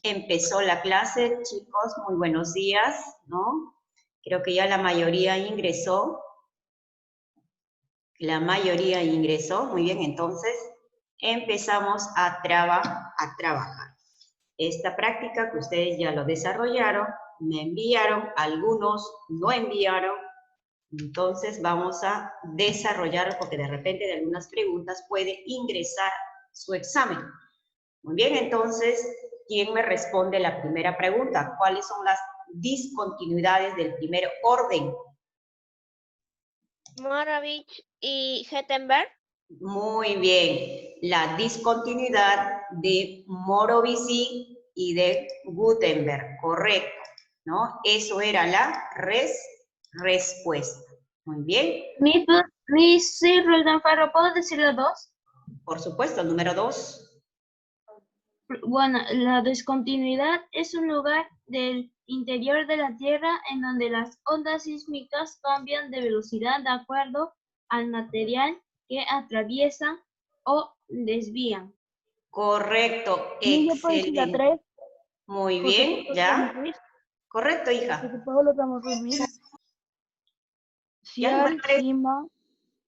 Empezó la clase, chicos, muy buenos días, ¿no? Creo que ya la mayoría ingresó. La mayoría ingresó, muy bien, entonces empezamos a trabajar. Esta práctica que ustedes ya lo desarrollaron, me enviaron, algunos no enviaron, entonces vamos a desarrollar porque de repente de algunas preguntas puede ingresar su examen. Muy bien, entonces, ¿quién me responde la primera pregunta? ¿Cuáles son las discontinuidades del primer orden? Moravich y Hettenberg. Muy bien, la discontinuidad de Morovici y de Gutenberg, correcto, ¿no? Eso era la respuesta. Muy bien. Sí, Roldán Farro, ¿puedo decir las dos? Por supuesto, el número 2. Bueno, la discontinuidad es un lugar del interior de la Tierra en donde las ondas sísmicas cambian de velocidad de acuerdo al material que atraviesan o desvían. Correcto, ¿Yo puedo decir la excelente. 3? Muy bien, ¿ya? Correcto, hija. Ya, número 3.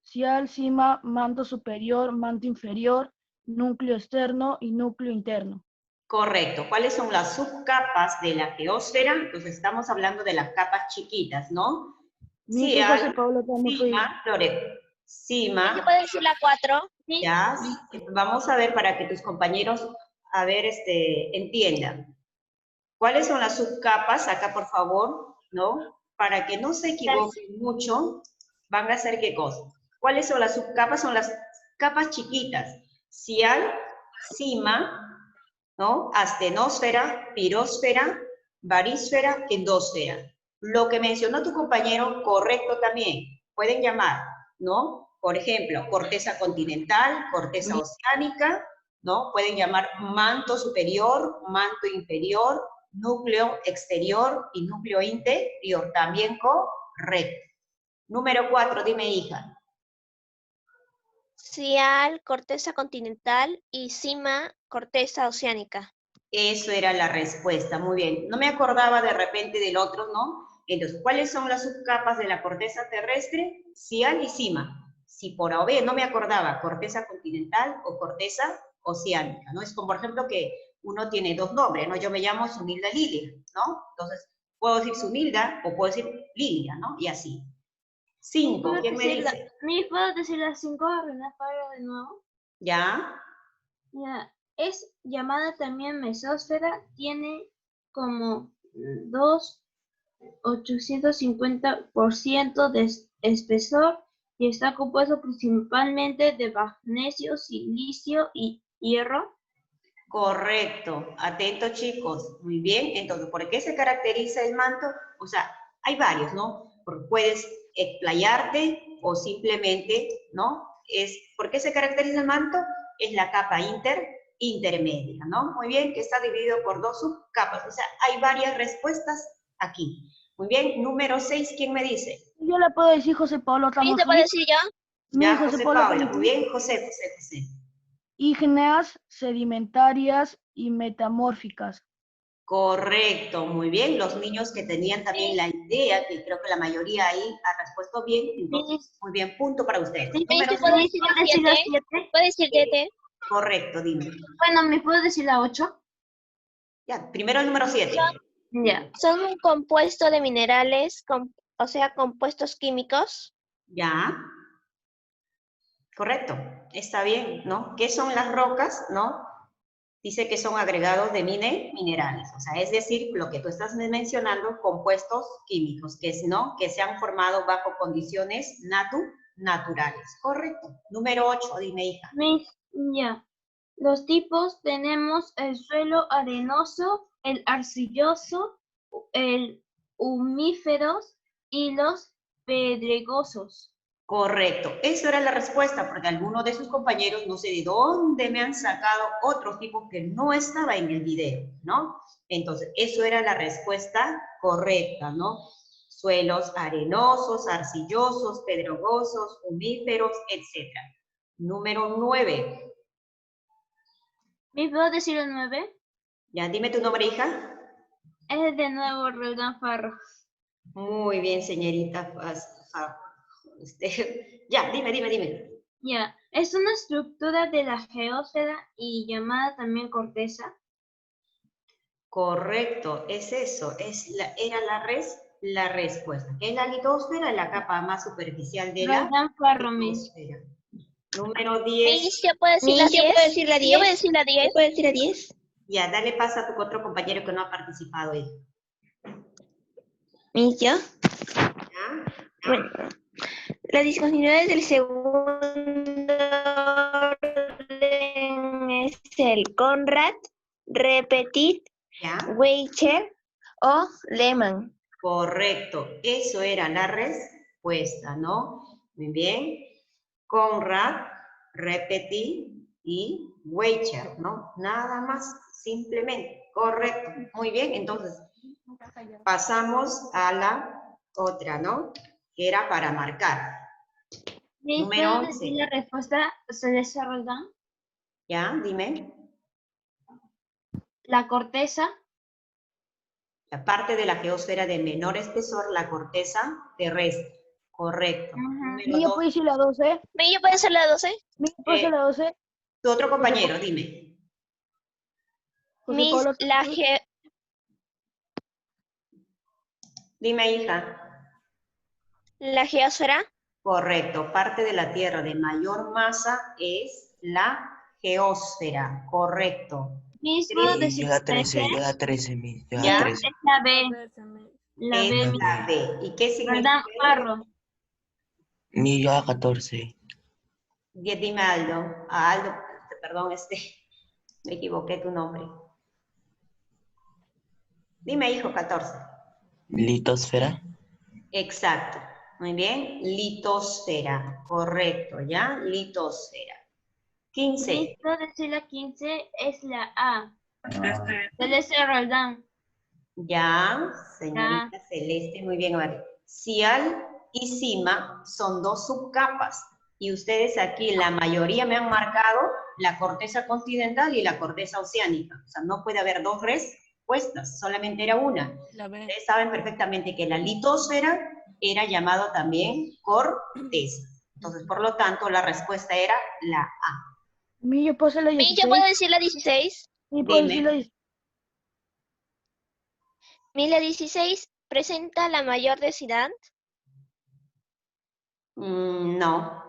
Cial, cima, manto superior, manto inferior, núcleo externo y núcleo interno. Correcto. ¿Cuáles son las subcapas de la geósfera? Entonces estamos hablando de las capas chiquitas, ¿no? Cial, cima, correcto. Cima. ¿Se puede decir la 4? Ya, vamos a ver para que tus compañeros, a ver, entiendan. ¿Cuáles son las subcapas? Acá, por favor, ¿no? Para que no se equivoquen mucho, van a hacer ¿qué cosa? ¿Cuáles son las subcapas? Son las capas chiquitas. Cial, cima, ¿no? Astenosfera, pirósfera, barísfera, endosfera. Lo que mencionó tu compañero, correcto también. Pueden llamar, ¿no? Por ejemplo, corteza continental, corteza oceánica, ¿no? Pueden llamar manto superior, manto inferior, núcleo exterior y núcleo interior. También correcto. Número 4, dime, hija. Cial, corteza continental y cima, corteza oceánica. Eso era la respuesta, muy bien. No me acordaba de repente del otro, ¿no? Entonces, ¿cuáles son las subcapas de la corteza terrestre? Cial y cima. Si por A o B no me acordaba, corteza continental o corteza oceánica, ¿no? Es como, por ejemplo, que uno tiene dos nombres, ¿no? Yo me llamo Sunilda Lilia, ¿no? Entonces, puedo decir Sunilda o puedo decir Lilia, ¿no? Y así. 5, ¿quién me dice? ¿Puedo decir las 5, René Faro, de nuevo? ¿Ya? Ya, es llamada también mesósfera, tiene como 2,850% de espesor y está compuesto principalmente de magnesio, silicio y hierro. Correcto, atento chicos, muy bien. Entonces, ¿por qué se caracteriza el manto? O sea, hay varios, ¿no? Porque puedes explayarte o simplemente, ¿no? ¿Por qué se caracteriza el manto? Es la capa intermedia, ¿no? Muy bien, que está dividido por dos subcapas. O sea, hay varias respuestas aquí. Muy bien, número 6, ¿quién me dice? Yo le puedo decir José Pablo Ramos. ¿Se puede decir yo? Ya, José Pablo, muy bien, José. Ígneas, sedimentarias y metamórficas. Correcto, muy bien. Los niños que tenían también la idea, que creo que la mayoría ahí ha respuesto bien, entonces, muy bien, punto para ustedes. ¿Se puede decir la 7? ¿Puede decir 7? Correcto, dime. Bueno, ¿me puedo decir la 8? Ya, primero el número 7. Ya. Son un compuesto de minerales, o sea, compuestos químicos. Ya. Correcto, está bien, ¿no? ¿Qué son las rocas, no? Dice que son agregados de minerales, o sea, es decir, lo que tú estás mencionando, compuestos químicos, que se han formado bajo condiciones naturales. Correcto. Número 8, dime, hija. Ya. Los tipos tenemos el suelo arenoso, el arcilloso, el humíferos y los pedregosos. Correcto, eso era la respuesta, porque algunos de sus compañeros no sé de dónde me han sacado otros tipos que no estaba en el video, ¿no? Entonces, eso era la respuesta correcta, ¿no? Suelos arenosos, arcillosos, pedregosos, humíferos, etc. Número 9. ¿Me puedo decir el 9? Ya, dime tu nombre, hija. Es de nuevo Roldán Farro. Muy bien, señorita. Ya, dime. Ya, es una estructura de la geósfera y llamada también corteza. Correcto, es eso. Era la respuesta. ¿Qué es la litosfera? La capa más superficial de la Roldán Farro, Miss. litosfera. Número 10. Miss, ¿ya puedo decir la Miss, ¿ya 10? puedo decir la Yo voy a 10? decir la 10. ¿Ya puedo decir la 10? Ya, dale paso a tu otro compañero que no ha participado ahí. Miss, ¿ya? ¿Ya? Bueno, la discontinuidad del segundo orden es el Conrad, Repetit, ¿Ya? Weicher o Lehmann. Correcto, eso era la respuesta, ¿no? Muy bien. Conrad, Repetit y Weicher, ¿no? Nada más, simplemente. Correcto, muy bien. Entonces, pasamos a la otra, ¿no? Que era para marcar. Miss, Número ¿puedo 11. decir la respuesta, Celeste Roldán? ¿Ya? Dime. La corteza. La parte de la geósfera de menor espesor, la corteza terrestre. Correcto. Ajá. Número Miss, ¿yo 2. puedo decir la 12? Miss, ¿yo puedo decir la 12? Miss, ¿puedo decir la 12? Tu otro compañero, dime. José Miss, Pablo la Cruz. Dime, hija. geósfera. Correcto. Parte de la Tierra de mayor masa es la geósfera. Correcto. Miss, ¿puedo Y decir yo la la 13, 13? yo la 13, yo ¿Ya? la Es 13. la B. La Es B, la B. ¿Y qué significa? Roldán Farro. Ni yo la 14. Dime a Aldo. A Aldo, perdón, me equivoqué tu nombre. Dime, hijo, 14. Litosfera. Exacto. Muy bien. Litosfera. Correcto, ¿ya? Litosfera. 15. Miss, ¿puedo decir la 15? Es la A. Celeste Roldán. Ya, señorita Celeste, muy bien. A ver, Cial y Cima son dos subcapas. Y ustedes aquí, la mayoría me han marcado la corteza continental y la corteza oceánica. O sea, no puede haber dos respuestas, solamente era una. Ustedes saben perfectamente que la litosfera era llamado también corteza. Entonces, por lo tanto, la respuesta era la A. Miss, ¿yo puedo decir la Miss, 16? ¿yo puedo decir la 16? Miss, ¿puedo decir Dime. la 16? Miss, la 16 presenta la mayor densidad. No.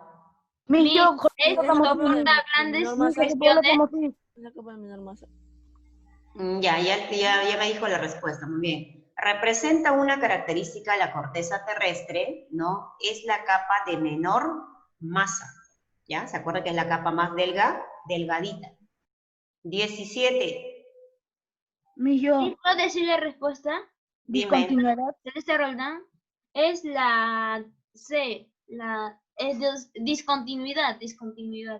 Miss, Miss, yo, José es Pablo soporta Camotín. grandes Miss, José Pablo cuestiones. Camotín. Ya me dijo la respuesta, muy bien. Representa una característica de la corteza terrestre, ¿no? Es la capa de menor masa, ¿ya? ¿Se acuerda que es la capa más delgadita? 17, Miss, yo, Miss, ¿puedo decir la respuesta? dime. discontinuidad. Celeste Roldán. Es la C. Es discontinuidad.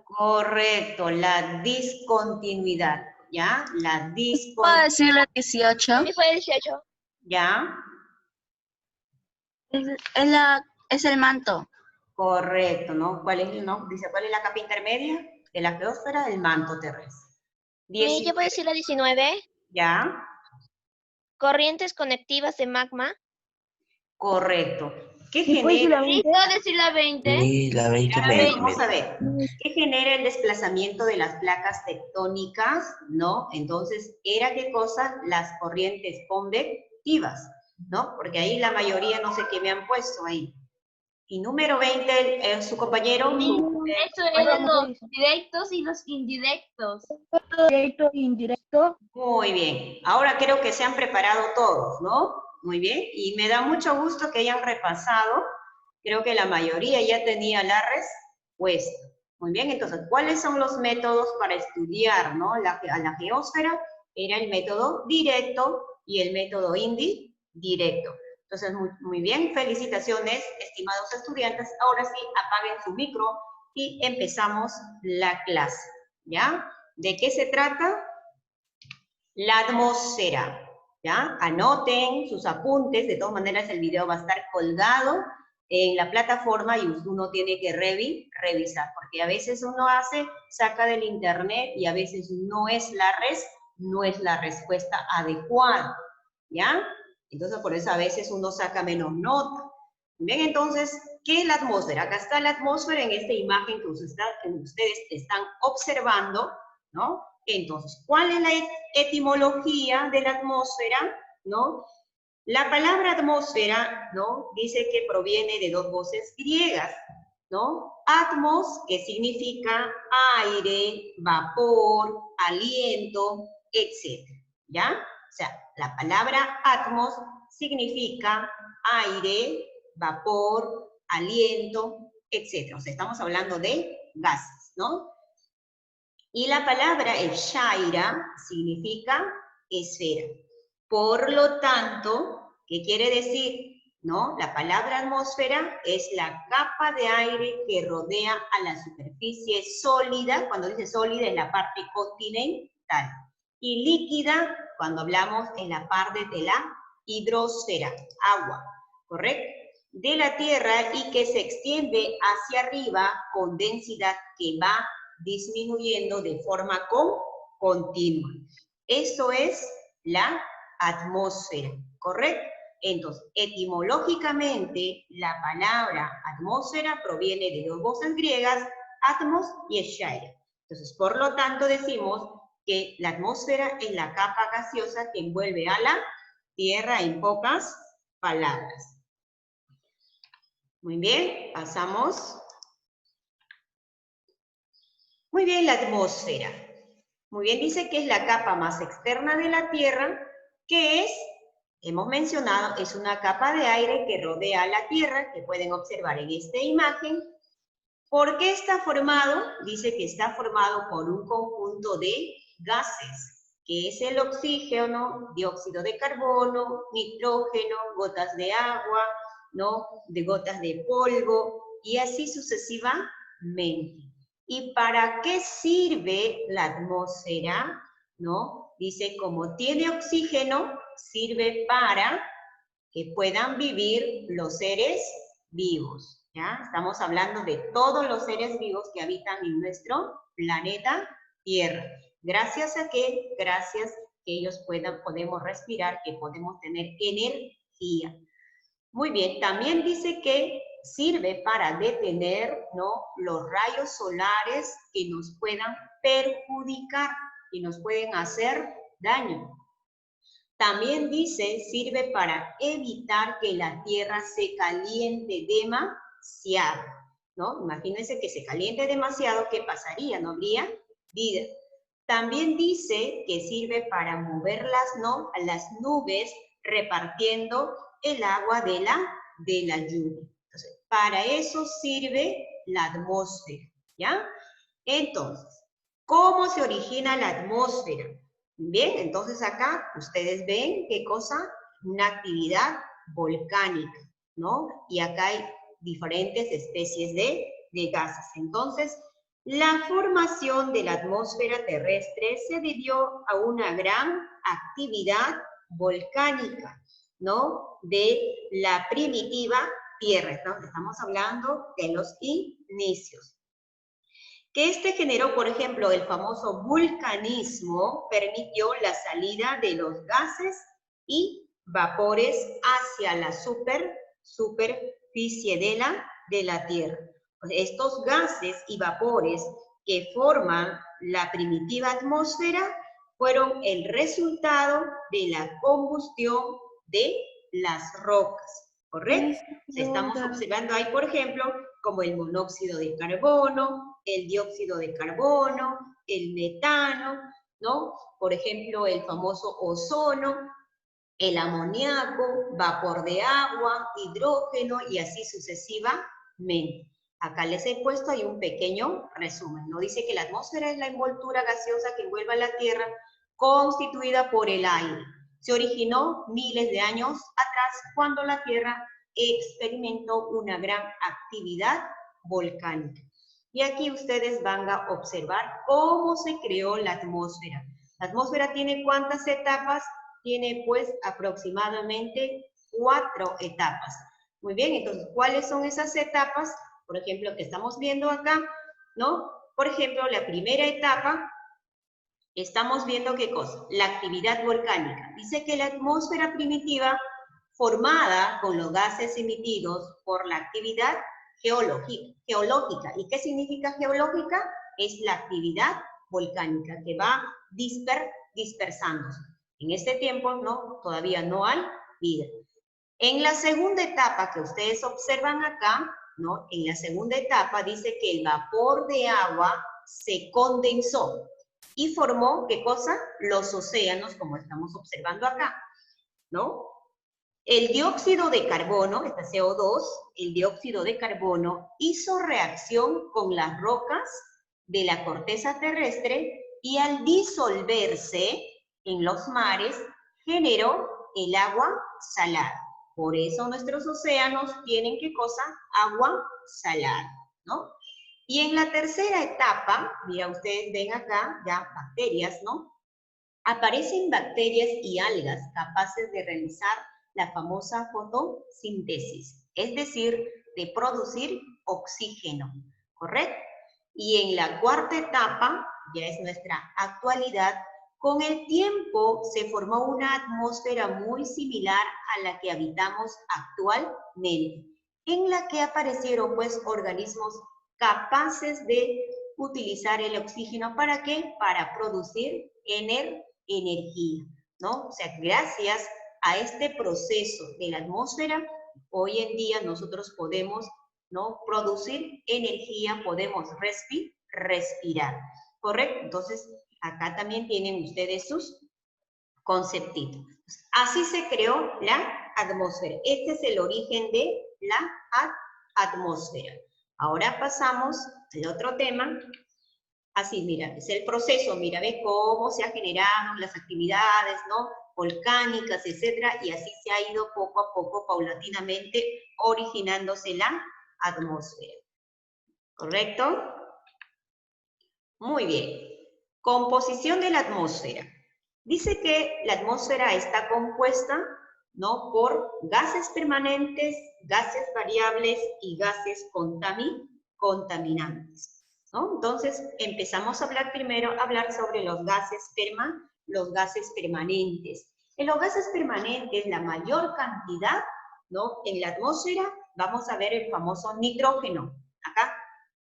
Correcto, la discontinuidad, ¿ya? La ¿Puedo discontinuidad, decir la 18? Miss, fue 18. ¿ya? Es el manto. Correcto, ¿no? Dice, ¿cuál es la capa intermedia de la geósfera? El manto terrestre. Miss, ¿yo 19, puedo decir la 19? ¿ya? Corrientes conectivas de magma. Correcto. ¿Qué Miss, ¿puedo decir la genera? Miss, 20? ¿puedo decir la 20? Y la 20 A ver, me, vamos a ver. Miss, ¿Qué genera el desplazamiento de las placas tectónicas? ¿No? Entonces, ¿era qué cosa? Las corrientes convectivas, ¿no? Porque ahí la mayoría no sé qué me han puesto ahí. Y número 20, su compañero. Eso es de los directos y los indirectos. directo e indirecto. Muy bien. Ahora creo que se han preparado todos, ¿no? Muy bien. Y me da mucho gusto que hayan repasado. Creo que la mayoría ya tenía la respuesta. Muy bien. Entonces, ¿cuáles son los métodos para estudiar, ¿no? a la geósfera? Era el método directo y el método indirecto. Entonces, muy bien. Felicitaciones, estimados estudiantes. Ahora sí, apaguen su micro y empezamos la clase, ¿ya? ¿De qué se trata? La atmósfera, ¿ya? Anoten sus apuntes, de todas maneras el video va a estar colgado en la plataforma y uno tiene que revisar, porque a veces uno saca del internet y a veces no es la no es la respuesta adecuada, ¿ya? Entonces, por eso a veces uno saca menos nota. Bien, entonces, ¿qué es la atmósfera? Acá está la atmósfera en esta imagen que ustedes están observando, ¿no? Entonces, ¿cuál es la etimología de la atmósfera? ¿No? La palabra atmósfera, ¿no? Dice que proviene de dos voces griegas, ¿no? Atmos, que significa aire, vapor, aliento, etc. ¿Ya? O sea, la palabra atmos significa aire, vapor, aliento, etc. O sea, estamos hablando de gases, ¿no? Y la palabra eshaira significa esfera. Por lo tanto, ¿qué quiere decir? ¿No? La palabra atmósfera es la capa de aire que rodea a la superficie sólida, cuando dice sólida es la parte continental, y líquida cuando hablamos en la parte de la hidrosfera, agua, ¿correcto? De la Tierra y que se extiende hacia arriba con densidad que va disminuyendo de forma continua. Eso es la atmósfera, ¿correcto? Entonces, etimológicamente, la palabra atmósfera proviene de dos voces griegas, atmos y eshaira. Entonces, por lo tanto, decimos que la atmósfera es la capa gaseosa que envuelve a la Tierra en pocas palabras. Muy bien, pasamos. Muy bien, la atmósfera. Muy bien, dice que es la capa más externa de la Tierra, que es, hemos mencionado, es una capa de aire que rodea a la Tierra, que pueden observar en esta imagen. ¿Por qué está formado? Dice que está formado por un conjunto de gases, que es el oxígeno, dióxido de carbono, nitrógeno, gotas de agua, ¿no? De gotas de polvo, y así sucesivamente. ¿Y para qué sirve la atmósfera? ¿No? Dice, como tiene oxígeno, sirve para que puedan vivir los seres vivos, ¿ya? Estamos hablando de todos los seres vivos que habitan en nuestro planeta Tierra. Gracias a que ellos podemos respirar, que podemos tener energía. Muy bien, también dice que sirve para detener, ¿no?, los rayos solares que nos puedan perjudicar y nos pueden hacer daño. También dice, sirve para evitar que la Tierra se caliente demasiado, ¿no? Imagínense que se caliente demasiado, ¿qué pasaría? No habría vida. También dice que sirve para mover las nubes repartiendo el agua de la lluvia. Entonces, para eso sirve la atmósfera, ¿ya? Entonces, ¿cómo se origina la atmósfera? Bien, entonces acá ustedes ven qué cosa, una actividad volcánica, ¿no? Y acá hay diferentes especies de gases. Entonces, la formación de la atmósfera terrestre se debió a una gran actividad volcánica, ¿no? De la primitiva Tierra. Entonces, estamos hablando de los inicios. Que este generó, por ejemplo, el famoso vulcanismo, permitió la salida de los gases y vapores hacia la superficie de la Tierra. Estos gases y vapores que forman la primitiva atmósfera fueron el resultado de la combustión de las rocas, ¿correcto? Estamos observando ahí, por ejemplo, como el monóxido de carbono, el dióxido de carbono, el metano, ¿no? Por ejemplo, el famoso ozono, el amoníaco, vapor de agua, hidrógeno y así sucesivamente. Acá les he puesto ahí un pequeño resumen, ¿no? Dice que la atmósfera es la envoltura gaseosa que envuelve a la Tierra, constituida por el aire. Se originó miles de años atrás cuando la Tierra experimentó una gran actividad volcánica. Y aquí ustedes van a observar cómo se creó la atmósfera. La atmósfera tiene ¿cuántas etapas? Tiene pues aproximadamente 4 etapas. Muy bien, entonces, ¿cuáles son esas etapas? Por ejemplo, que estamos viendo acá, ¿no? Por ejemplo, la primera etapa Estamos viendo qué cosa, la actividad volcánica. Dice que la atmósfera primitiva formada con los gases emitidos por la actividad geológica. ¿Y qué significa geológica? Es la actividad volcánica que va dispersándose. En este tiempo todavía no hay vida. En la segunda etapa que ustedes observan acá, en la segunda etapa dice que el vapor de agua se condensó y formó, ¿qué cosa? Los océanos, como estamos observando acá, ¿no? El dióxido de carbono, esta CO2, el dióxido de carbono hizo reacción con las rocas de la corteza terrestre y al disolverse en los mares generó el agua salada. Por eso nuestros océanos tienen, ¿qué cosa? Agua salada, ¿no? Y en la tercera etapa, mira, ustedes ven acá ya bacterias, ¿no? Aparecen bacterias y algas capaces de realizar la famosa fotosíntesis, es decir, de producir oxígeno, ¿correcto? Y en la cuarta etapa, ya es nuestra actualidad, con el tiempo se formó una atmósfera muy similar a la que habitamos actualmente, en la que aparecieron pues organismos capaces de utilizar el oxígeno, ¿para qué? Para producir energía, ¿no? O sea, gracias a este proceso de la atmósfera, hoy en día nosotros podemos, ¿no?, producir energía, podemos respirar, ¿correcto? Entonces, acá también tienen ustedes sus conceptitos. Así se creó la atmósfera. Este es el origen de la atmósfera. Ahora pasamos al otro tema. Así, mira, es el proceso, mira, ve cómo se han generado las actividades, ¿no?, volcánicas, etcétera, y así se ha ido poco a poco, paulatinamente, originándose la atmósfera. ¿Correcto? Muy bien. Composición de la atmósfera. Dice que la atmósfera está compuesta, ¿no?, por gases permanentes, gases variables y gases contaminantes, ¿no? Entonces, empezamos a hablar primero, sobre los gases permanentes. En los gases permanentes, la mayor cantidad, ¿no?, en la atmósfera, vamos a ver el famoso nitrógeno. Acá,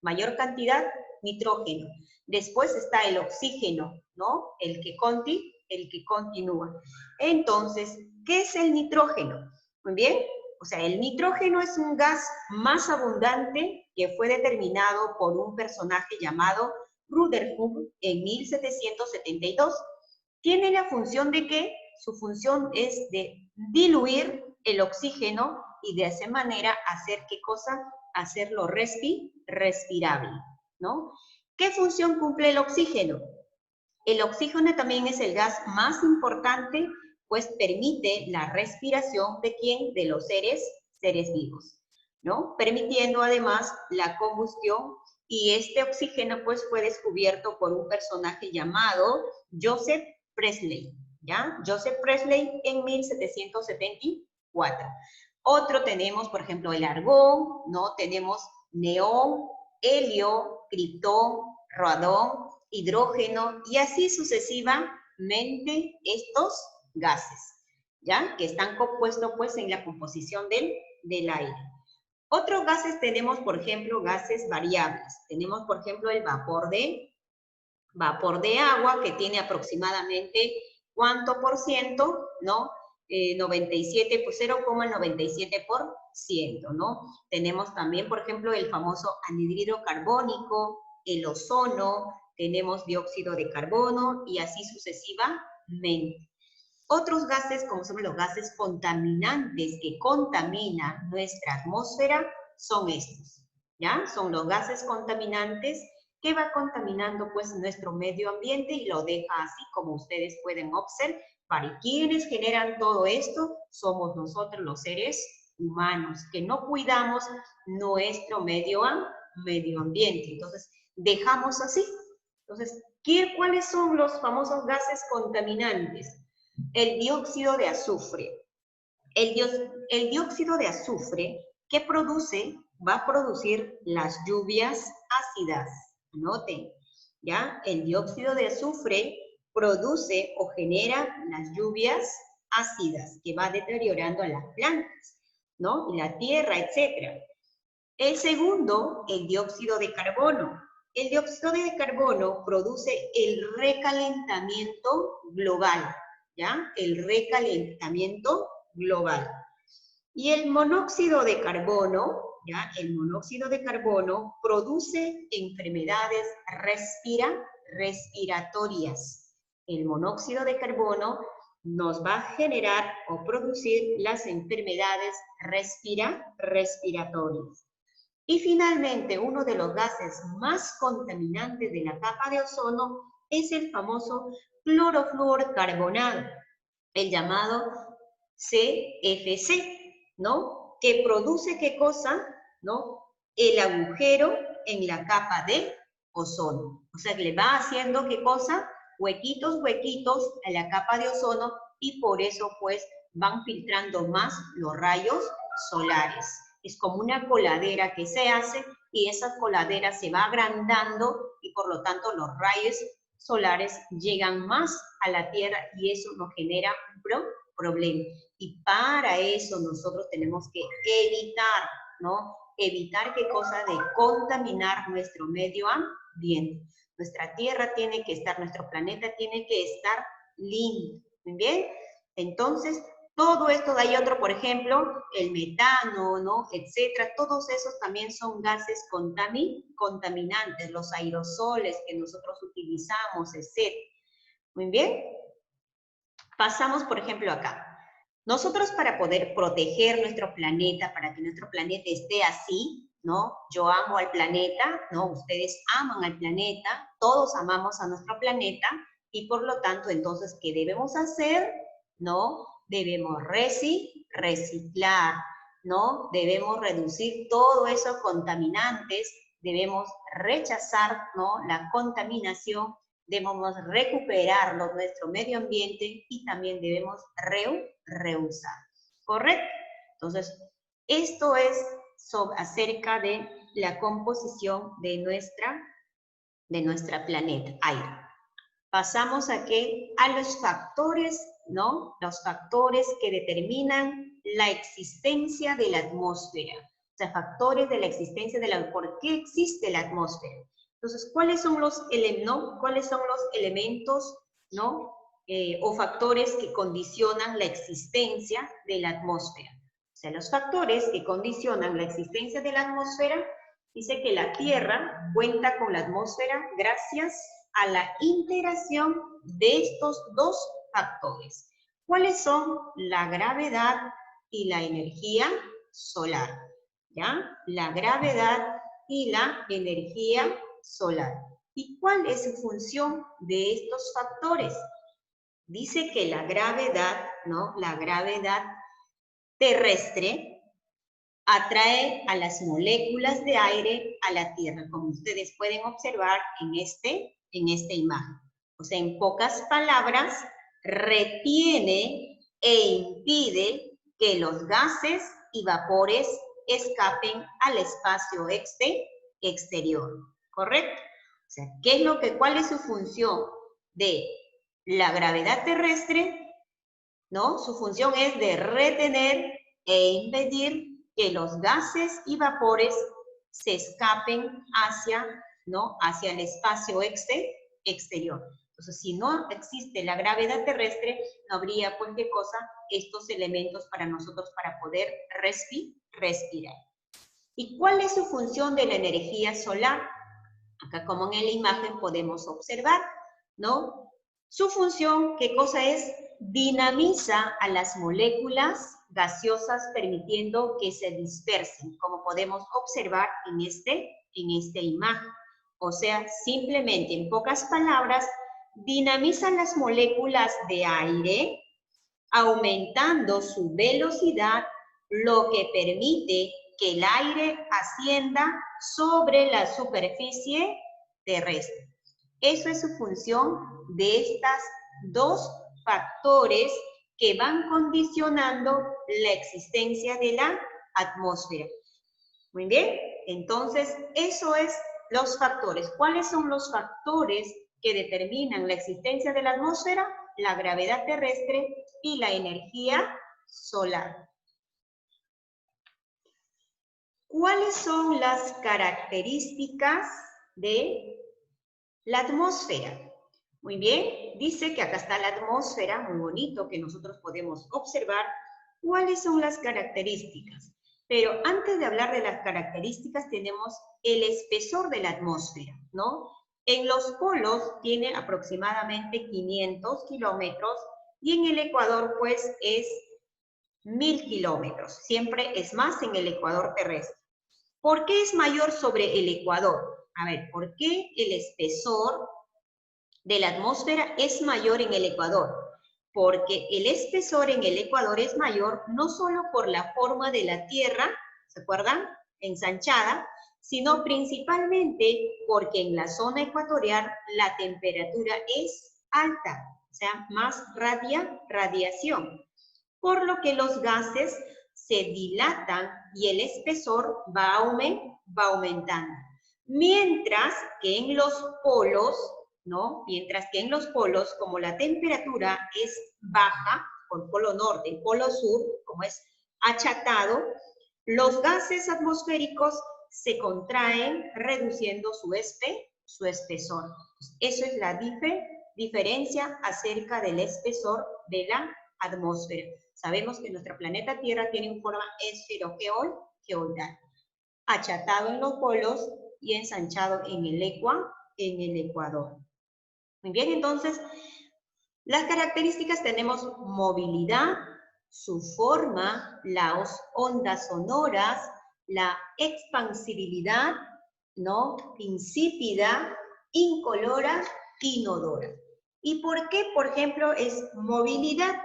mayor cantidad, nitrógeno. Después está el oxígeno, ¿no?, el que continúa. Entonces, ¿qué es el nitrógeno? Muy bien, o sea, el nitrógeno es un gas más abundante que fue determinado por un personaje llamado Rutherford en 1772. Tiene la función de que su función es de diluir el oxígeno y de esa manera hacer, ¿qué cosa? Hacerlo respirable, ¿no? ¿Qué función cumple el oxígeno? El oxígeno también es el gas más importante, pues permite la respiración de ¿quién? De los seres vivos, ¿no? Permitiendo además la combustión, y este oxígeno pues fue descubierto por un personaje llamado Joseph Priestley, ¿ya? Joseph Priestley en 1774. Otro tenemos, por ejemplo, el argón, ¿no? Tenemos neón, helio, criptón, radón, hidrógeno, y así sucesivamente estos gases, ¿ya? Que están compuestos, pues, en la composición del aire. Otros gases tenemos, por ejemplo, gases variables. Tenemos, por ejemplo, el vapor de agua, que tiene aproximadamente, ¿cuánto por ciento? ¿No? 0,97%, ¿no? Tenemos también, por ejemplo, el famoso anhídrido carbónico, el ozono, tenemos dióxido de carbono y así sucesivamente. Otros gases, como son los gases contaminantes que contaminan nuestra atmósfera, son estos, ¿ya? Son los gases contaminantes que va contaminando pues nuestro medio ambiente y lo deja así como ustedes pueden observar. ¿Y quienes generan todo esto? Somos nosotros los seres humanos, que no cuidamos nuestro medio ambiente. Entonces, dejamos así. Entonces, ¿cuáles son los famosos gases contaminantes? El dióxido de azufre. El dióxido de azufre, ¿qué produce? Va a producir las lluvias ácidas. Anoten, ¿ya? El dióxido de azufre produce o genera las lluvias ácidas que va deteriorando a las plantas, ¿no? Y la tierra, etc. El segundo, el dióxido de carbono. El dióxido de carbono produce el recalentamiento global, ¿ya? El recalentamiento global. Y el monóxido de carbono, ¿ya? El monóxido de carbono produce enfermedades respiratorias. El monóxido de carbono nos va a generar o producir las enfermedades respiratorias. Y finalmente, uno de los gases más contaminantes de la capa de ozono es el famoso clorofluorcarbonato, el llamado CFC, ¿no? Que produce, ¿qué cosa? ¿No? El agujero en la capa de ozono. O sea, que le va haciendo, ¿qué cosa? Huequitos a la capa de ozono y por eso, pues, van filtrando más los rayos solares. Es como una coladera que se hace y esa coladera se va agrandando y por lo tanto los rayos solares llegan más a la Tierra y eso nos genera un problema. Y para eso nosotros tenemos que evitar, ¿no? Evitar qué cosa de contaminar nuestro medio ambiente. Nuestra Tierra tiene que estar, nuestro planeta tiene que estar limpio. ¿Muy bien? Entonces, todo esto, de ahí otro, por ejemplo, el metano, ¿no? Etcétera, todos esos también son gases contaminantes, los aerosoles que nosotros utilizamos, etcétera. Muy bien. Pasamos, por ejemplo, acá. Nosotros para poder proteger nuestro planeta, para que nuestro planeta esté así, ¿no? Yo amo al planeta, ¿no? Ustedes aman al planeta, todos amamos a nuestro planeta, y por lo tanto, entonces, ¿qué debemos hacer? ¿No? Debemos reciclar, ¿no? Debemos reducir todos esos contaminantes, debemos rechazar, ¿no? La contaminación, debemos recuperar nuestro medio ambiente y también debemos reusar. ¿Correcto? Entonces, esto es acerca de la composición de nuestra planeta aire. Pasamos a los factores, ¿no? Los factores que determinan la existencia de la atmósfera. O sea, factores de la existencia de la... ¿Por qué existe la atmósfera? Entonces, ¿cuáles son los elementos, ¿no? O factores que condicionan la existencia de la atmósfera? O sea, los factores que condicionan la existencia de la atmósfera, dice que la Tierra cuenta con la atmósfera gracias a la interacción de estos dos factores. ¿Cuáles son? La gravedad y la energía solar, ¿ya? La gravedad y la energía solar. ¿Y cuál es su función de estos factores? Dice que la gravedad, ¿no? La gravedad terrestre atrae a las moléculas de aire a la Tierra, como ustedes pueden observar en esta imagen. O sea, en pocas palabras, retiene e impide que los gases y vapores escapen al espacio exterior. ¿Correcto? O sea, ¿cuál es su función de la gravedad terrestre? ¿No? Su función es de retener e impedir que los gases y vapores se escapen hacia el espacio exterior. Entonces, si no existe la gravedad terrestre, no habría, pues, ¿qué cosa? Estos elementos para nosotros para poder respirar. ¿Y cuál es su función de la energía solar? Acá, como en la imagen, podemos observar, ¿no? Su función, ¿qué cosa es? Dinamiza a las moléculas gaseosas permitiendo que se dispersen, como podemos observar en esta imagen. O sea, simplemente, en pocas palabras, dinamizan las moléculas de aire, aumentando su velocidad, lo que permite que el aire ascienda sobre la superficie terrestre. Eso es su función de estos dos factores que van condicionando la existencia de la atmósfera. Muy bien, entonces eso es los factores. ¿Cuáles son los factores que determinan la existencia de la atmósfera, la gravedad terrestre y la energía solar. ¿Cuáles son las características de la atmósfera? Muy bien, dice que acá está la atmósfera, muy bonito, que nosotros podemos observar. ¿Cuáles son las características? Pero antes de hablar de las características, tenemos el espesor de la atmósfera, ¿no? En los polos tiene aproximadamente 500 kilómetros y en el Ecuador, pues, es 1000 kilómetros. Siempre es más en el Ecuador terrestre. ¿Por qué es mayor sobre el Ecuador? A ver, ¿por qué el espesor de la atmósfera es mayor en el Ecuador? Porque el espesor en el Ecuador es mayor no solo por la forma de la Tierra, ¿se acuerdan? Ensanchada, sino principalmente porque en la zona ecuatorial la temperatura es alta, o sea, más radiación, por lo que los gases se dilatan y el espesor va aumentando. Mientras que en los polos, ¿no? Mientras que en los polos, como la temperatura es baja, por polo norte y polo sur, como es achatado, los gases atmosféricos se contraen reduciendo su espesor. Eso es la diferencia acerca del espesor de la atmósfera. Sabemos que nuestro planeta Tierra tiene una forma esferogeoidal, achatado en los polos y ensanchado en el Ecuador. Muy bien, entonces, las características tenemos movilidad, su forma, las ondas sonoras, la expansibilidad, ¿no? Insípida, incolora, inodora. ¿Y por qué, por ejemplo, es movilidad?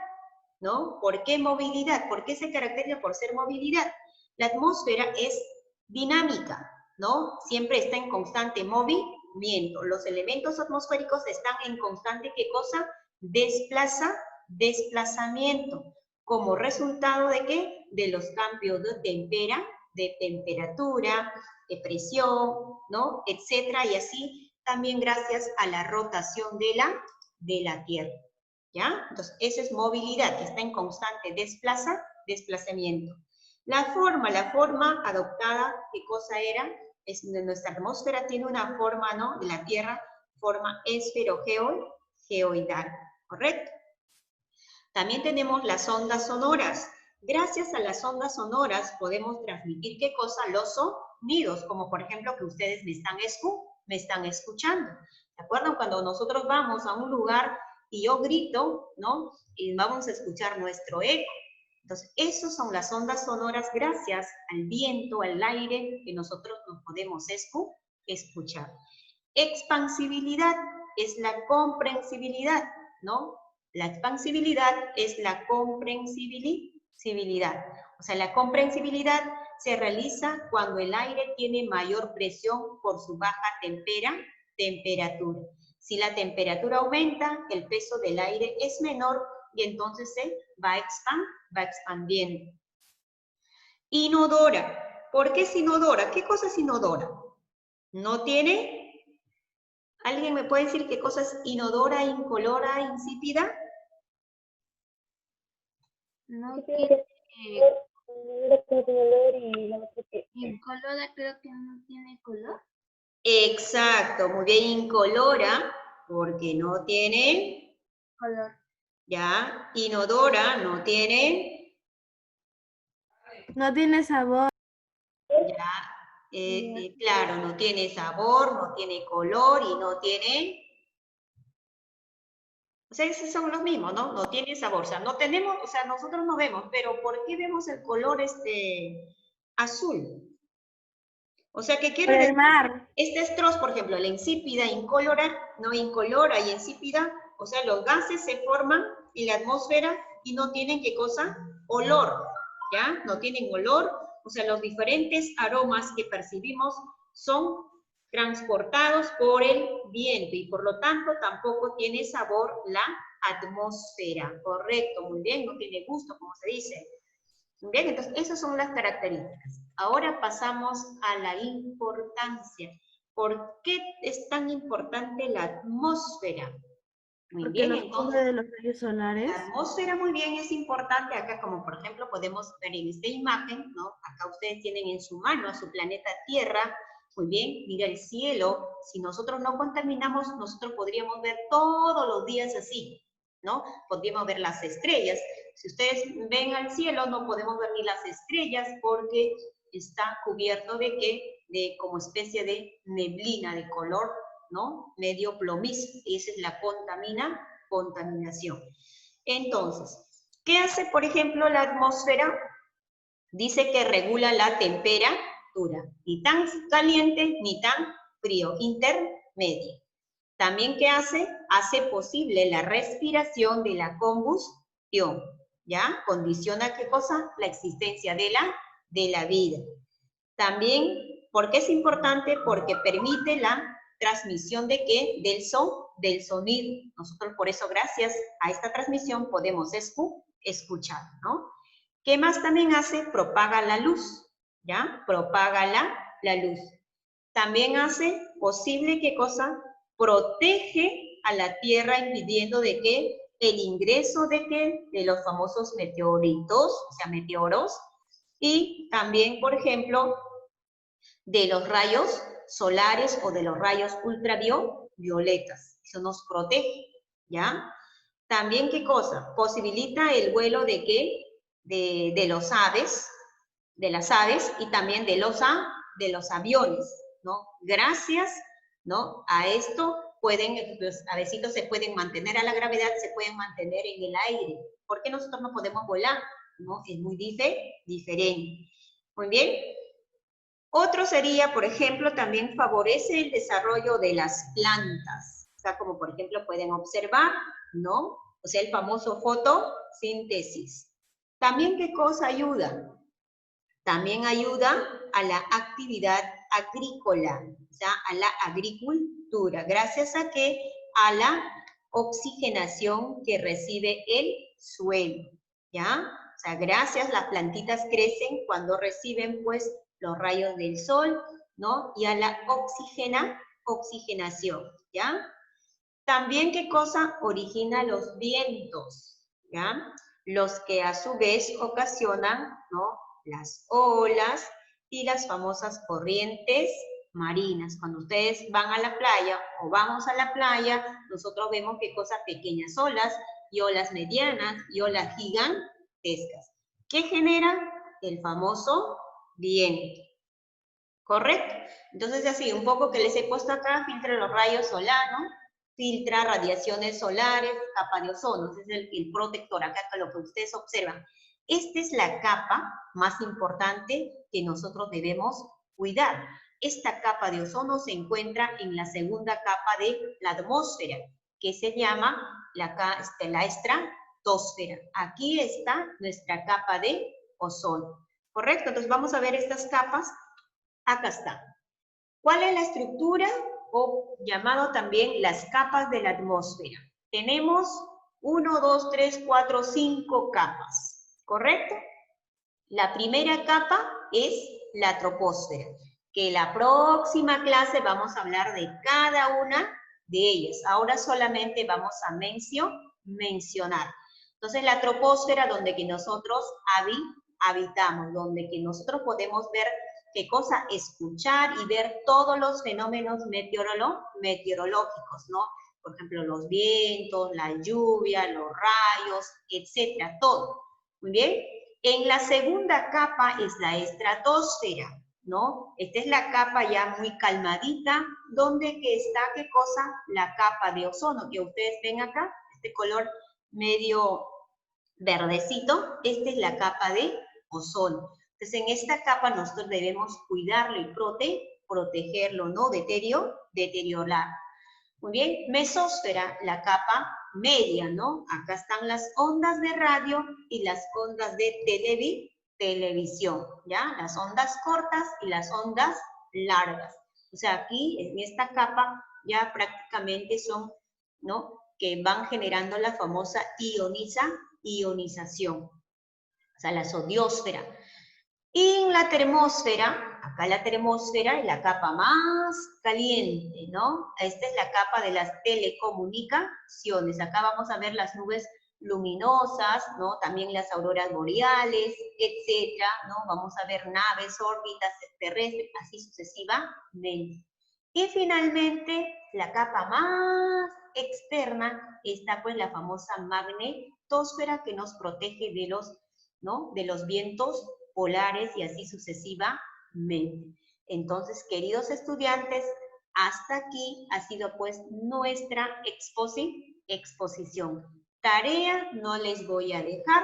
¿No? ¿Por qué movilidad? ¿Por qué se caracteriza por ser movilidad? La atmósfera es dinámica, ¿no? Siempre está en constante movimiento. Los elementos atmosféricos están en constante, ¿qué cosa? Desplazamiento. ¿Como resultado de qué? De los cambios de temperatura, de presión, ¿no? Etcétera, y así también gracias a la rotación de la Tierra. ¿Ya? Entonces, esa es movilidad, que está en constante desplazamiento. La forma adoptada, ¿qué cosa era? Nuestra atmósfera tiene una forma, ¿no? De la Tierra, forma esferogeoidal, ¿correcto? También tenemos las ondas sonoras. Gracias a las ondas sonoras podemos transmitir, ¿qué cosa? Los sonidos, como por ejemplo que ustedes me están escuchando. ¿Se acuerdan cuando nosotros vamos a un lugar y yo grito, ¿no? Y vamos a escuchar nuestro eco. Entonces, esas son las ondas sonoras gracias al viento, al aire, que nosotros nos podemos escuchar. Expansibilidad es la comprensibilidad, ¿no? La expansibilidad es la comprensibilidad. O sea, la comprensibilidad se realiza cuando el aire tiene mayor presión por su baja temperatura. Si la temperatura aumenta, el peso del aire es menor y entonces se va expandiendo. Inodora. ¿Por qué es inodora? ¿Qué cosa es inodora? ¿No tiene? ¿Alguien me puede decir qué cosa es inodora, incolora, insípida? No tiene incolora, creo que no tiene color. Exacto, muy bien, incolora, porque no tiene Color. ya. Inodora, no tiene No tiene sabor. ya. Claro, no tiene sabor, no tiene color y no tiene. O sea, esos son los mismos, ¿no? No tiene sabor. O sea, no tenemos, o sea, nosotros no vemos, pero ¿por qué vemos el color azul? O sea, ¿qué quiere decir? Este estros, por ejemplo, la insípida, incolora, no incolora y insípida, o sea, los gases se forman en la atmósfera y no tienen, ¿qué cosa? Olor, ¿ya? No tienen olor, o sea, los diferentes aromas que percibimos son transportados por el viento y por lo tanto tampoco tiene sabor la atmósfera, correcto, muy bien, no tiene gusto, como se dice. Bien, entonces esas son las características. Ahora pasamos a la importancia. ¿Por qué es tan importante la atmósfera? Muy Porque bien, nos entonces, cubre de los rayos solares. la atmósfera muy bien es importante acá, como por ejemplo podemos ver en esta imagen, ¿no? Acá ustedes tienen en su mano a su planeta Tierra, muy bien, mira el cielo, si nosotros no contaminamos, nosotros podríamos ver todos los días así, ¿no? Podríamos ver las estrellas. Si ustedes ven al cielo, no podemos ver ni las estrellas porque está cubierto de ¿qué? De como especie de neblina de color, ¿no? Medio plomizo. Esa es la contaminación. Entonces, ¿qué hace, por ejemplo, la atmósfera? Dice que regula la temperatura, ni tan caliente ni tan frío, intermedio. También, ¿qué hace? Hace posible la respiración de la combustión, ¿ya? Condiciona, ¿qué cosa? La existencia de la vida. También, ¿por qué es importante? Porque permite la transmisión de ¿qué? Del sonido. Nosotros por eso, gracias a esta transmisión, podemos escuchar, ¿no? ¿Qué más también hace? Propaga la luz, ¿ya? Propaga la luz. También hace posible, ¿qué cosa? Protege a la Tierra impidiendo de que el ingreso de ¿qué? De los famosos meteoritos, o sea, meteoros, y también, por ejemplo, de los rayos solares o de los rayos ultravioletas. Eso nos protege, ¿ya? También, ¿qué cosa? Posibilita el vuelo de ¿qué? De los aves, de las aves y también de los aviones, ¿no? Gracias, ¿no? A esto los avecitos se pueden mantener a la gravedad, se pueden mantener en el aire. ¿Por qué nosotros no podemos volar? ¿No? Es muy diferente. Muy bien. Otro sería, por ejemplo, también favorece el desarrollo de las plantas. O sea, como por ejemplo pueden observar, ¿no? O sea, el famoso fotosíntesis. También, ¿qué cosa ayuda? También ayuda a la actividad agrícola, o sea, a la agricultura. ¿Gracias a qué? A la oxigenación que recibe el suelo, ¿ya? O sea, gracias, las plantitas crecen cuando reciben, pues, los rayos del sol, ¿no? Y a la oxigenación, ¿ya? También, ¿qué cosa? Origina los vientos, ¿ya? Los que a su vez ocasionan, ¿no? Las olas y las famosas corrientes marinas. Cuando ustedes van a la playa o vamos a la playa, nosotros vemos qué cosas, pequeñas olas y olas medianas y olas gigantescas. ¿Qué genera? El famoso viento. ¿Correcto? Entonces, así, un poco que les he puesto acá, filtra los rayos solares, filtra radiaciones solares, capa de ozono, ese es el protector, acá lo que ustedes observan. Esta es la capa más importante que nosotros debemos cuidar. Esta capa de ozono se encuentra en la segunda capa de la atmósfera, que se llama la estratosfera. Aquí está nuestra capa de ozono. ¿Correcto? Entonces vamos a ver estas capas. Acá está. ¿Cuál es la estructura o llamado también las capas de la atmósfera? Tenemos 1, 2, 3, 4, 5 capas, ¿correcto? La primera capa es la troposfera, que la próxima clase vamos a hablar de cada una de ellas. Ahora solamente vamos a mencionar. Entonces la troposfera, donde que nosotros habitamos, donde que nosotros podemos ver ¿qué cosa? Escuchar y ver todos los fenómenos meteorológicos, ¿no? Por ejemplo, los vientos, la lluvia, los rayos, etcétera, todo. Muy bien. En la segunda capa es la estratosfera, ¿no? Esta es la capa ya muy calmadita, donde que está, ¿qué cosa? La capa de ozono, que ustedes ven acá, este color medio verdecito, esta es la capa de ozono. Entonces, en esta capa nosotros debemos cuidarlo y protegerlo, no deteriorar. Muy bien, mesósfera, la capa media, ¿no? Acá están las ondas de radio y las ondas de televisión, ¿ya? Las ondas cortas y las ondas largas. O sea, aquí, en esta capa, ya prácticamente son, ¿no? Que van generando la famosa ionización. O sea, la zodiosfera. Y en la termósfera, acá la termósfera es la capa más caliente, ¿no? Esta es la capa de las telecomunicaciones. Acá vamos a ver las nubes luminosas, ¿no? También las auroras boreales, etcétera, ¿no? Vamos a ver naves, órbitas terrestres, así sucesivamente. Y finalmente, la capa más externa está pues la famosa magnetosfera que nos protege de los, ¿no? De los vientos polares y así sucesivamente. Entonces, queridos estudiantes, hasta aquí ha sido pues nuestra exposición. Tarea no les voy a dejar,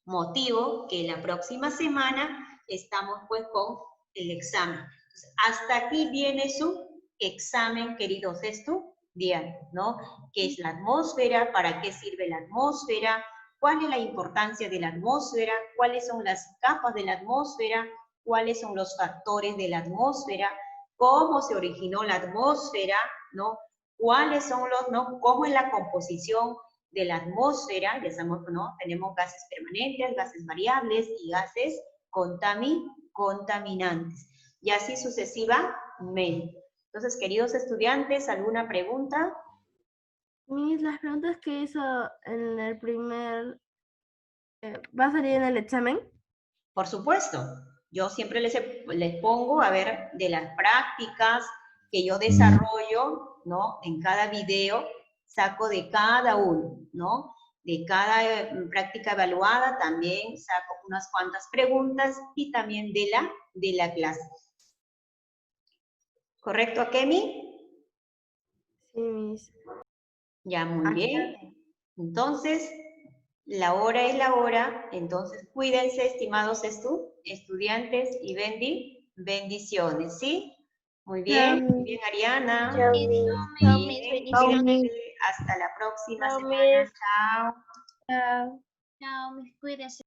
motivo que la próxima semana estamos pues con el examen. Entonces, hasta aquí viene su examen, queridos estudiantes, ¿no? ¿Qué es la atmósfera? ¿Para qué sirve la atmósfera? ¿Cuál es la importancia de la atmósfera? ¿Cuáles son las capas de la atmósfera? ¿Cuáles son los factores de la atmósfera? ¿Cómo se originó la atmósfera? ¿No? ¿Cuáles son los, no? ¿Cómo es la composición de la atmósfera? Ya sabemos, ¿no? Tenemos gases permanentes, gases variables y gases contaminantes. Y así sucesivamente. Entonces, queridos estudiantes, ¿alguna pregunta? Las preguntas que hizo en el primer, ¿va a salir en el examen? Por supuesto. Yo siempre les pongo, a ver, de las prácticas que yo desarrollo, ¿no? En cada video, saco de cada uno, ¿no? De cada práctica evaluada también saco unas cuantas preguntas y también de la clase. ¿Correcto, Akemi? Sí, Miss. Ya, muy bien. Entonces, la hora es la hora, entonces cuídense, estimados estudiantes, y bendiciones, ¿sí? Muy bien, Ariana. Chao, Bien, bendiciones. hasta la próxima Chao, semana. Miss. Chao. Chao, cuídense.